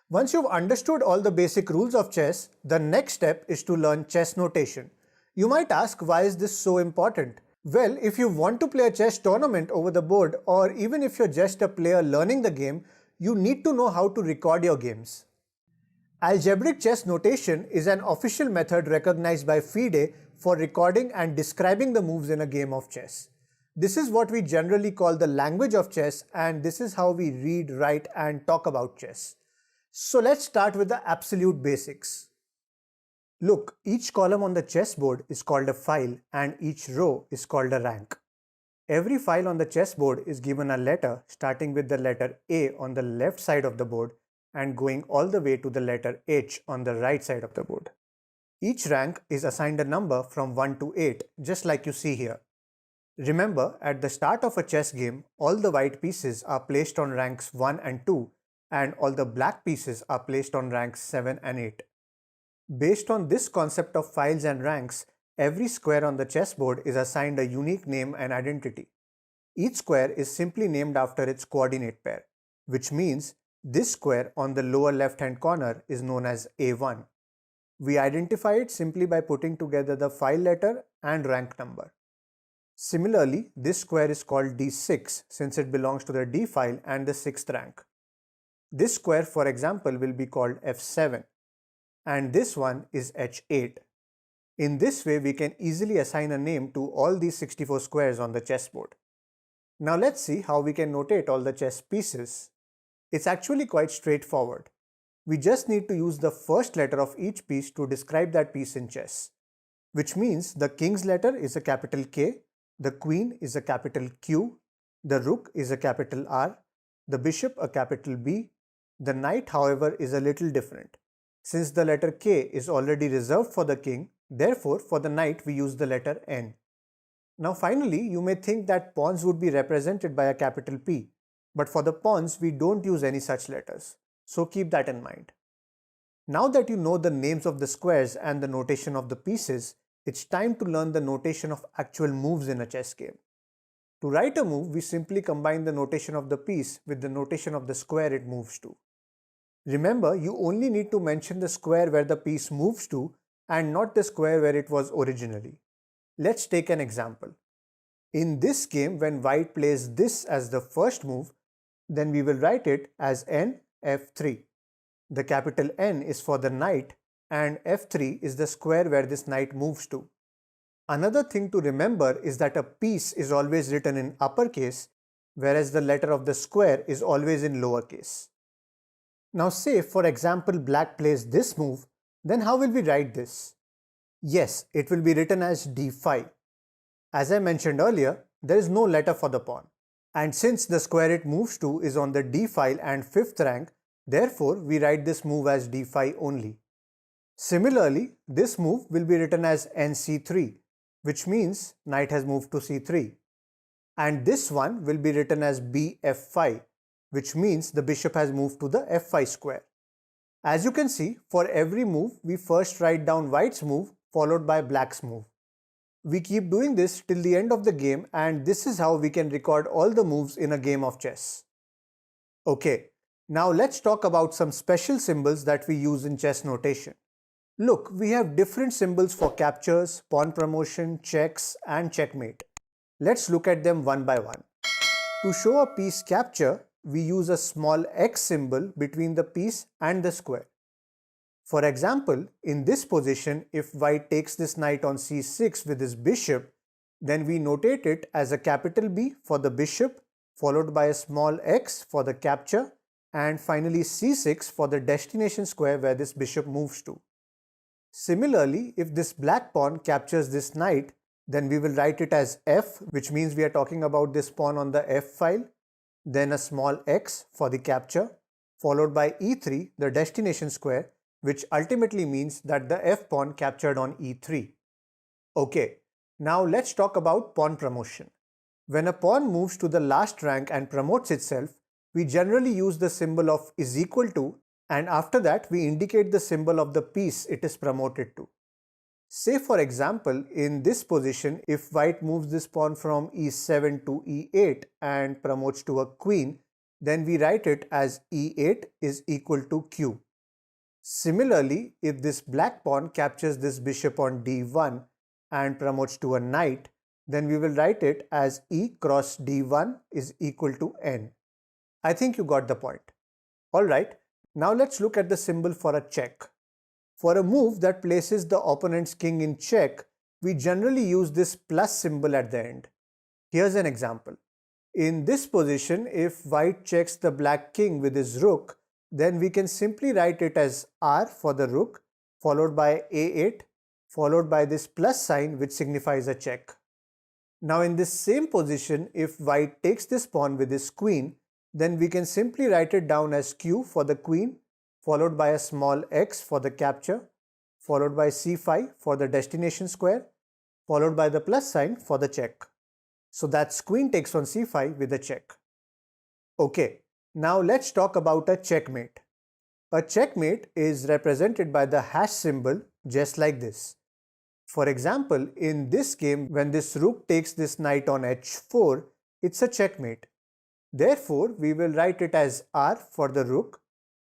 Once you've understood all the basic rules of chess, the next step is to learn chess notation. You might ask, why is this so important? Well, if you want to play a chess tournament over the board, or even if you're just a player learning the game, you need to know how to record your games. Algebraic chess notation is an official method recognized by FIDE for recording and describing the moves in a game of chess. This is what we generally call the language of chess, and this is how we read, write, and talk about chess. So let's start with the absolute basics. Look, each column on the chessboard is called a file and each row is called a rank. Every file on the chessboard is given a letter starting with the letter A on the left side of the board and going all the way to the letter H on the right side of the board. Each rank is assigned a number from 1 to 8, just like you see here. Remember, at the start of a chess game, all the white pieces are placed on ranks 1 and 2, and all the black pieces are placed on ranks 7 and 8. Based on this concept of files and ranks, every square on the chessboard is assigned a unique name and identity. Each square is simply named after its coordinate pair, which means this square on the lower left-hand corner is known as A1. We identify it simply by putting together the file letter and rank number. Similarly, this square is called D6 since it belongs to the D file and the 6th rank. This square, for example, will be called F7, and this one is H8. In this way, we can easily assign a name to all these 64 squares on the chessboard. Now let's see how we can notate all the chess pieces. It's actually quite straightforward. We just need to use the first letter of each piece to describe that piece in chess, which means the king's letter is a capital K, the queen is a capital Q, the rook is a capital R, the bishop a capital B. The knight, however, is a little different. Since the letter K is already reserved for the king, therefore for the knight we use the letter N. Now finally, you may think that pawns would be represented by a capital P, but for the pawns we don't use any such letters, so keep that in mind. Now that you know the names of the squares and the notation of the pieces, it's time to learn the notation of actual moves in a chess game. To write a move, we simply combine the notation of the piece with the notation of the square it moves to. Remember, you only need to mention the square where the piece moves to and not the square where it was originally. Let's take an example. In this game, when white plays this as the first move, then we will write it as N F3. The capital N is for the knight and F3 is the square where this knight moves to. Another thing to remember is that a piece is always written in uppercase, whereas the letter of the square is always in lowercase. Now say, for example, black plays this move, then how will we write this? Yes, it will be written as D5. As I mentioned earlier, there is no letter for the pawn. And since the square it moves to is on the D file and 5th rank, therefore we write this move as D5 only. Similarly, this move will be written as NC3, which means knight has moved to C3. And this one will be written as BF5, which means the bishop has moved to the F5 square. As you can see, for every move, we first write down white's move followed by black's move. We keep doing this till the end of the game, and this is how we can record all the moves in a game of chess. Okay, now let's talk about some special symbols that we use in chess notation. Look, we have different symbols for captures, pawn promotion, checks, and checkmate. Let's look at them one by one. To show a piece capture, we use a small X symbol between the piece and the square. For example, in this position, if white takes this knight on C6 with his bishop, then we notate it as a capital B for the bishop, followed by a small x for the capture, and finally C6 for the destination square where this bishop moves to. Similarly, if this black pawn captures this knight, then we will write it as F, which means we are talking about this pawn on the F file, then a small x for the capture, followed by E3, the destination square, which ultimately means that the F pawn captured on E3. Okay, now let's talk about pawn promotion. When a pawn moves to the last rank and promotes itself, we generally use the symbol of is equal to, and after that we indicate the symbol of the piece it is promoted to. Say for example, in this position, if white moves this pawn from E7 to E8 and promotes to a queen, then we write it as e8 is equal to q. Similarly, if this black pawn captures this bishop on d1 and promotes to a knight, then we will write it as e cross d1 is equal to n. I think you got the point. Alright, now let's look at the symbol for a check. For a move that places the opponent's king in check, we generally use this plus symbol at the end. Here's an example. In this position, if white checks the black king with his rook, then we can simply write it as r for the rook, followed by a8, followed by this plus sign which signifies a check. Now in this same position, if white takes this pawn with his queen, then we can simply write it down as q for the queen, followed by a small x for the capture, followed by c5 for the destination square, followed by the plus sign for the check. So that's queen takes on c5 with a check. Okay, now let's talk about a checkmate. A checkmate is represented by the hash symbol just like this. For example, in this game, when this rook takes this knight on h4, it's a checkmate. Therefore, we will write it as r for the rook,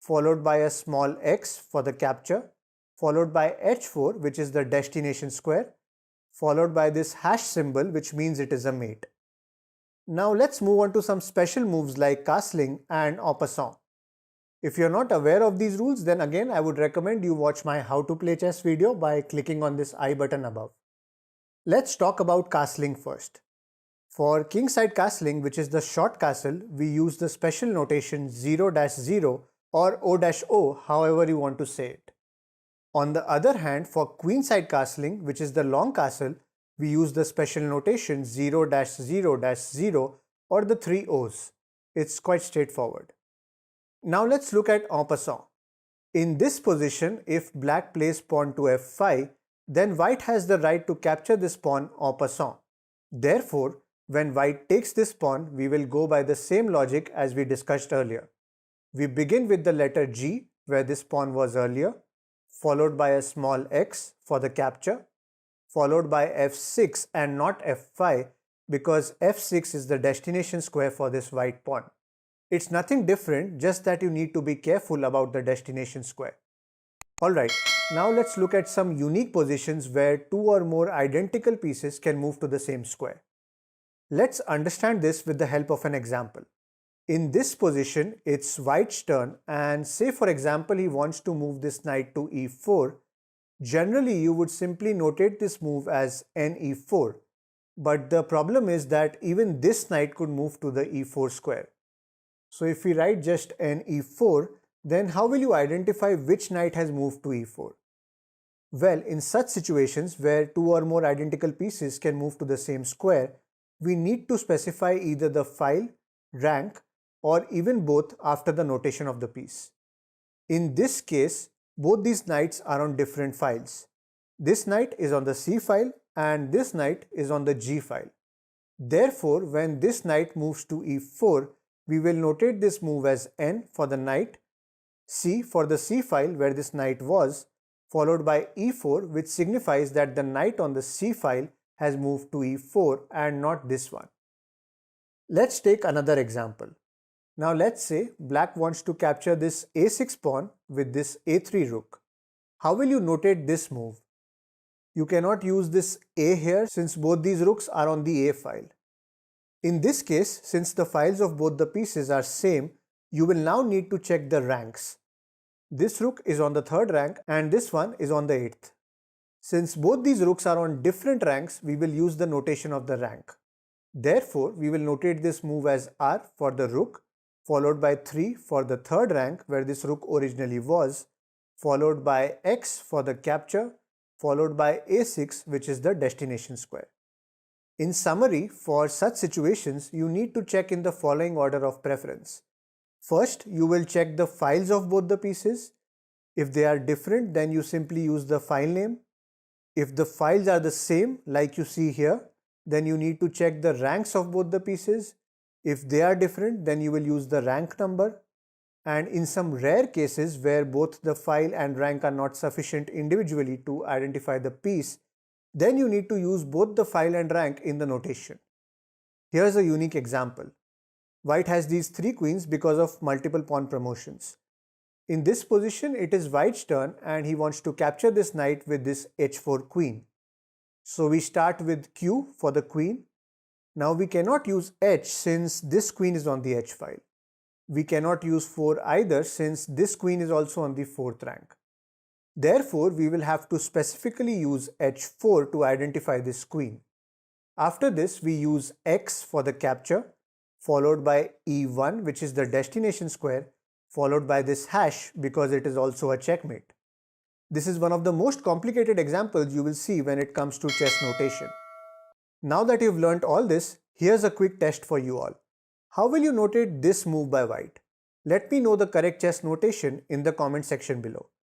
followed by a small x for the capture, followed by h4, which is the destination square, followed by this hash symbol, which means it is a mate. Now let's move on to some special moves like castling and en passant. If you're not aware of these rules, then again I would recommend you watch my how to play chess video by clicking on this I button above. Let's talk about castling first. For kingside castling, which is the short castle, we use the special notation 0-0 or O-O, however you want to say it. On the other hand, for queenside castling, which is the long castle, we use the special notation 0-0-0 or the 3 O's. It's quite straightforward. Now let's look at en passant. In this position, if black plays pawn to f5, then white has the right to capture this pawn en passant. Therefore, when white takes this pawn, we will go by the same logic as we discussed earlier. We begin with the letter G, where this pawn was earlier, followed by a small x for the capture, followed by f6 and not f5 because f6 is the destination square for this white pawn. It's nothing different, just that you need to be careful about the destination square. Alright, now let's look at some unique positions where two or more identical pieces can move to the same square. Let's understand this with the help of an example. In this position, it's white's turn, and say for example he wants to move this knight to e4. Generally, you would simply notate this move as ne4, but the problem is that even this knight could move to the e4 square. So if we write just ne4, then how will you identify which knight has moved to e4? Well, in such situations where two or more identical pieces can move to the same square, we need to specify either the file, rank, or even both after the notation of the piece. In this case, both these knights are on different files. This knight is on the C file and this knight is on the G file. Therefore, when this knight moves to e4, we will notate this move as N for the knight, C for the C file where this knight was, followed by e4, which signifies that the knight on the C file has moved to e4 and not this one. Let's take another example. Now let's say black wants to capture this a6 pawn with this a3 rook. How will you notate this move? You cannot use this a here since both these rooks are on the a file. In this case, since the files of both the pieces are same, you will now need to check the ranks. This rook is on the 3rd rank and this one is on the 8th. Since both these rooks are on different ranks, we will use the notation of the rank. Therefore, we will notate this move as R for the rook, followed by 3 for the 3rd rank where this rook originally was, followed by X for the capture, followed by A6, which is the destination square. In summary, for such situations, you need to check in the following order of preference. First, you will check the files of both the pieces. If they are different, then you simply use the file name. If the files are the same, like you see here, then you need to check the ranks of both the pieces. If they are different, then you will use the rank number. And in some rare cases where both the file and rank are not sufficient individually to identify the piece, then you need to use both the file and rank in the notation. Here's a unique example. White has these 3 queens because of multiple pawn promotions. In this position, it is White's turn and he wants to capture this knight with this h4 queen. So we start with Q for the queen. Now we cannot use H since this queen is on the H file. We cannot use 4 either since this queen is also on the 4th rank. Therefore, we will have to specifically use H4 to identify this queen. After this, we use X for the capture, followed by E1, which is the destination square, followed by this hash because it is also a checkmate. This is one of the most complicated examples you will see when it comes to chess notation. Now that you've learnt all this, here's a quick test for you all. How will you notate this move by White? Let me know the correct chess notation in the comment section below.